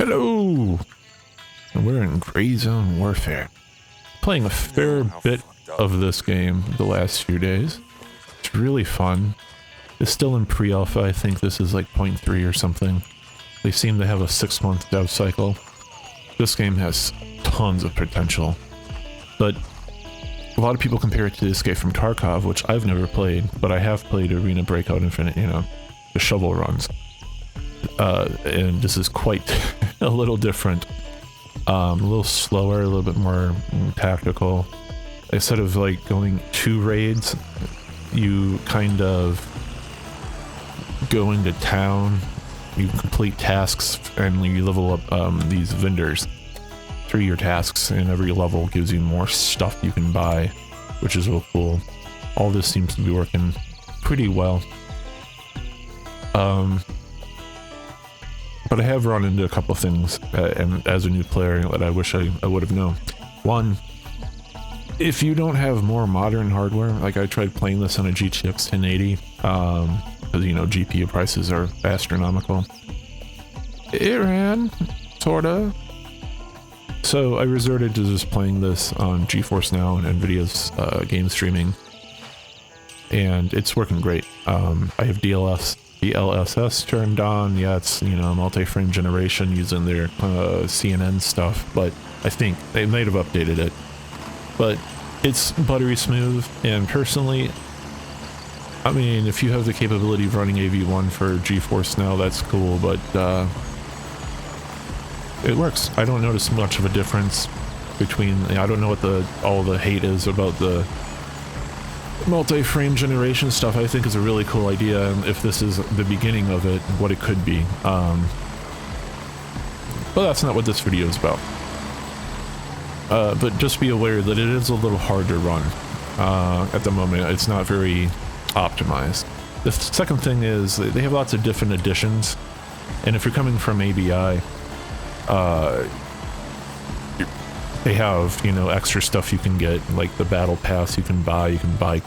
Hello! We're in Gray Zone Warfare. Playing a fair bit of this game the last few days. It's really fun. It's still in pre-alpha. I think this is like 0.3 or something. They seem to have a 6-month dev cycle. This game has tons of potential. But a lot of people compare it to Escape from Tarkov, which I've never played, but I have played Arena Breakout Infinite, you know, the shovel runs. And this is quite a little different. A little slower, a little bit more tactical. Instead of like going 2 raids, you kind of go into town, you complete tasks, and you level up these vendors through your tasks, and every level gives you more stuff you can buy, which is real cool. All this seems to be working pretty well. But I have run into a couple of things, and as a new player, that I wish I would have known. One, if you don't have more modern hardware, like I tried playing this on a GTX 1080, because, you know, GPU prices are astronomical. It ran, sorta. So I resorted to just playing this on GeForce Now and NVIDIA's game streaming, and it's working great. I have DLSS turned on. Yeah, it's, you know, multi-frame generation using their CNN stuff, but I think they might have updated it. But it's buttery smooth, and personally, I mean, if you have the capability of running AV1 for GeForce Now, that's cool, but it works. I don't notice much of a difference between, I don't know what all the hate is about the multi-frame generation stuff. I think is a really cool idea, and if this is the beginning of it, what it could be. But that's not what this video is about. But just be aware that it is a little hard to run. At the moment, it's not very optimized. The second thing is they have lots of different editions, and if you're coming from ABI, they have, you know, extra stuff you can get, like the battle pass you can buy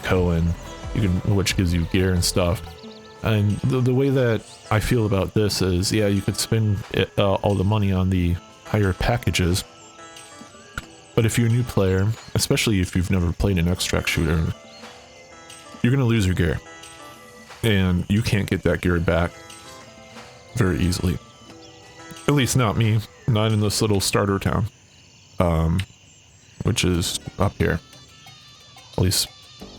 Cohen, which gives you gear and stuff. And the way that I feel about this is, yeah, you could spend all the money on the higher packages, but if you're a new player, especially if you've never played an extract shooter, you're gonna lose your gear, and you can't get that gear back very easily. At least not me, not in this little starter town. Which is up here. At least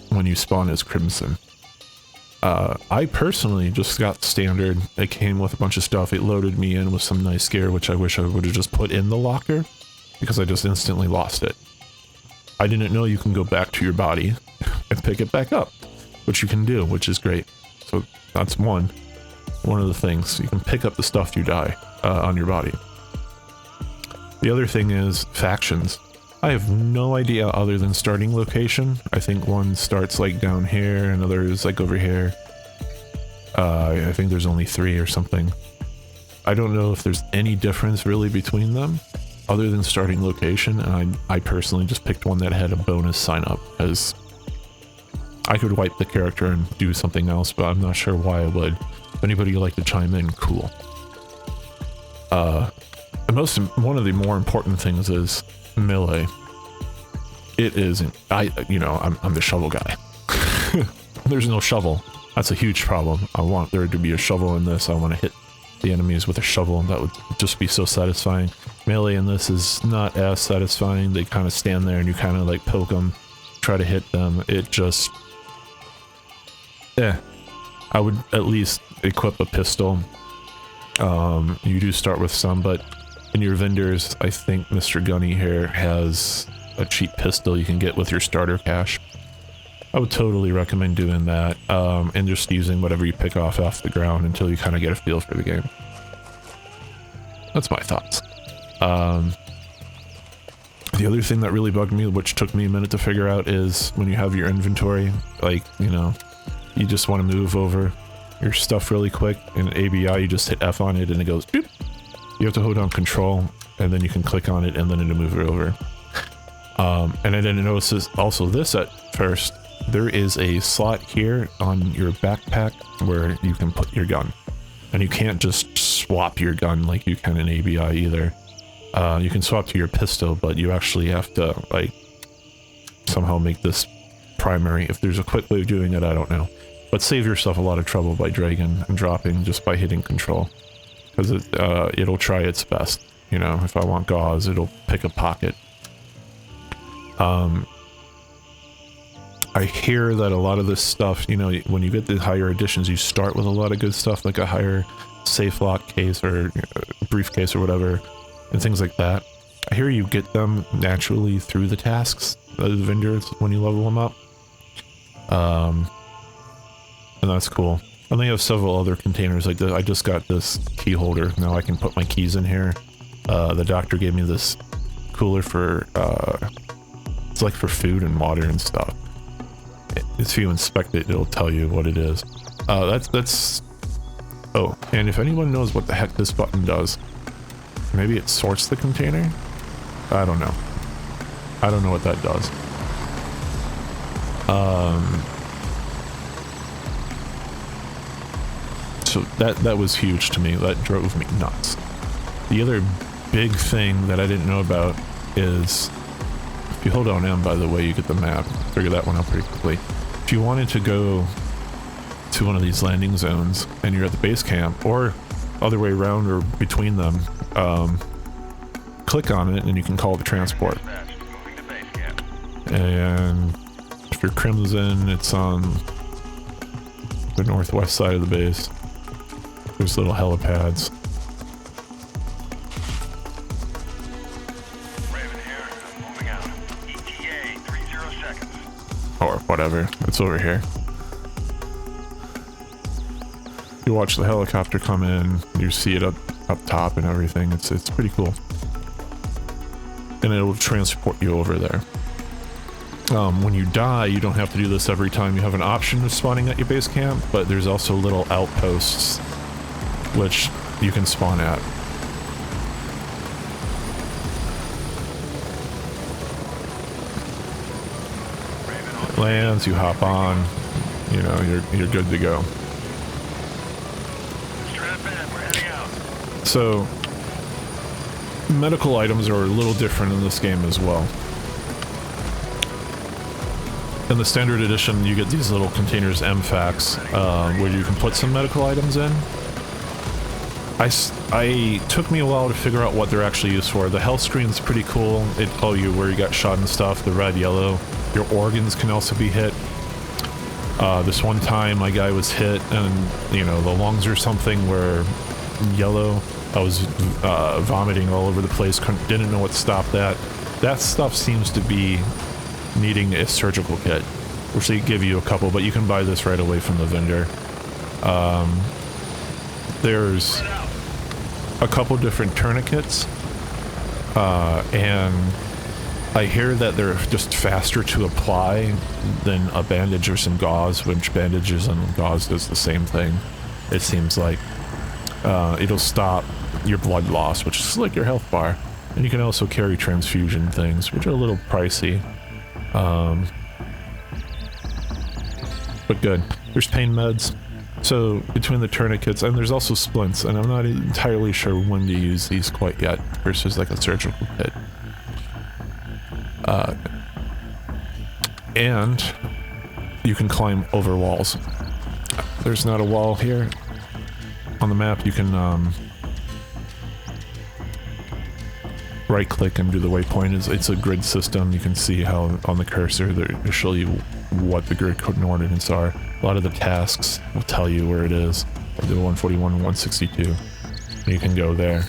when you spawn as Crimson. I personally just got standard. It came with a bunch of stuff. It loaded me in with some nice gear, which I wish I would have just put in the locker, because I just instantly lost it. I didn't know you can go back to your body and pick it back up, which you can do, which is great. So that's one of the things. You can pick up the stuff you die on your body. The other thing is factions. I have no idea other than starting location. I think one starts like down here, another is like over here. I think there's only 3 or something. I don't know if there's any difference really between them other than starting location, and I personally just picked one that had a bonus sign up, because I could wipe the character and do something else, but I'm not sure why I would. If anybody would like to chime in, cool. One of the more important things is melee. It isn't. I'm the shovel guy. There's no shovel. That's a huge problem. I want there to be a shovel in this. I want to hit the enemies with a shovel, and that would just be so satisfying. Melee in this is not as satisfying. They kind of stand there and you kind of like poke them, try to hit them. It just... I would at least equip a pistol. You do start with some, but in your vendors, I think Mr. Gunny here has a cheap pistol you can get with your starter cash. I would totally recommend doing that, and just using whatever you pick off the ground until you kind of get a feel for the game. That's my thoughts. The other thing that really bugged me, which took me a minute to figure out, is when you have your inventory, like, you know, you just want to move over your stuff really quick. In ABI, you just hit F on it and it goes boop. You have to hold down control, and then you can click on it, and then it'll move it over. And I didn't notice this at first. There is a slot here on your backpack where you can put your gun. And you can't just swap your gun like you can in ABI either. You can swap to your pistol, but you actually have to, like, somehow make this primary. If there's a quick way of doing it, I don't know. But save yourself a lot of trouble by dragging and dropping just by hitting control. Because it'll try its best. You know, if I want gauze, it'll pick a pocket. I hear that a lot of this stuff, you know, when you get the higher editions, you start with a lot of good stuff, like a higher safe lock case or briefcase or whatever, and things like that. I hear you get them naturally through the tasks, the vendors, when you level them up. And that's cool. And they have several other containers like this. I just got this key holder. Now I can put my keys in here. The doctor gave me this cooler for, it's like for food and water and stuff. If you inspect it, it'll tell you what it is. That's... Oh, and if anyone knows what the heck this button does, maybe it sorts the container? I don't know. I don't know what that does. So that was huge to me. That drove me nuts. The other big thing that I didn't know about is, if you hold on M, by the way, you get the map. Figure that one out pretty quickly. If you wanted to go to one of these landing zones and you're at the base camp, or other way around or between them, click on it and you can call the transport. And if you're Crimson, it's on the northwest side of the base. There's little helipads. Or whatever, it's over here. You watch the helicopter come in, you see it up top and everything. It's pretty cool. And it will transport you over there. When you die, you don't have to do this every time. You have an option of spawning at your base camp, but there's also little outposts which you can spawn at. It lands, you hop on, you know, you're good to go. So, medical items are a little different in this game as well. In the standard edition, you get these little containers, MFACs, where you can put some medical items in. I took me a while to figure out what they're actually used for. The health screen's pretty cool. It tells you where you got shot and stuff, the red, yellow. Your organs can also be hit. This one time my guy was hit and, you know, the lungs or something were yellow. I was vomiting all over the place, didn't know what to stop that. That stuff seems to be needing a surgical kit, which they give you a couple, but you can buy this right away from the vendor. There's a couple different tourniquets, and I hear that they're just faster to apply than a bandage or some gauze, which bandages and gauze does the same thing. It seems like it'll stop your blood loss, which is like your health bar, and you can also carry transfusion things, which are a little pricey. But good. There's pain meds. So between the tourniquets, and there's also splints, and I'm not entirely sure when to use these quite yet versus like a surgical kit. And you can climb over walls. There's not a wall here. On the map you can right click and do the waypoint. It's a grid system. You can see how on the cursor they show you what the grid coordinates are. A lot of the tasks will tell you where it is. The 141 and 162. You can go there.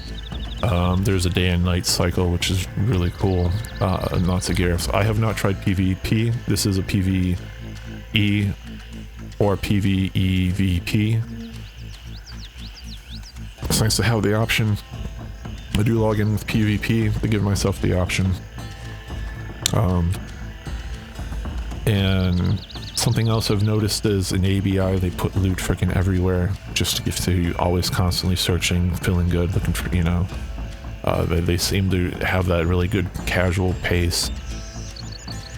There's a day and night cycle, which is really cool. Lots of gear. So I have not tried PvP. This is a PvE or PvEVP. It's nice to have the option. I do log in with PvP to give myself the option. And something else I've noticed is in ABI they put loot freaking everywhere, just to give to you, always constantly searching, feeling good, looking for, you know. They seem to have that really good casual pace.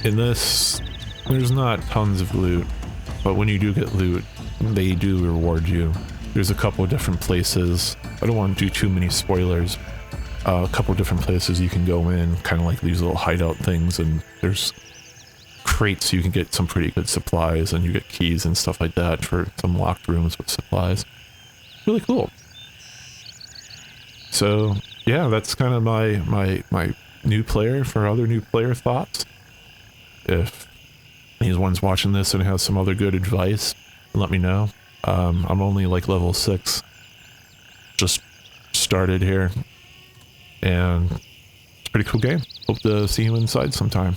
In this, there's not tons of loot, but when you do get loot, they do reward you. There's a couple of different places. I don't want to do too many spoilers. A couple of different places you can go in, kind of like these little hideout things, and there's crates you can get some pretty good supplies, and you get keys and stuff like that for some locked rooms with supplies. Really cool. So yeah, that's kind of my new player for other new player thoughts. If anyone's watching this and has some other good advice, let me know. I'm only like level 6. Just started here. And it's a pretty cool game. Hope to see you inside sometime.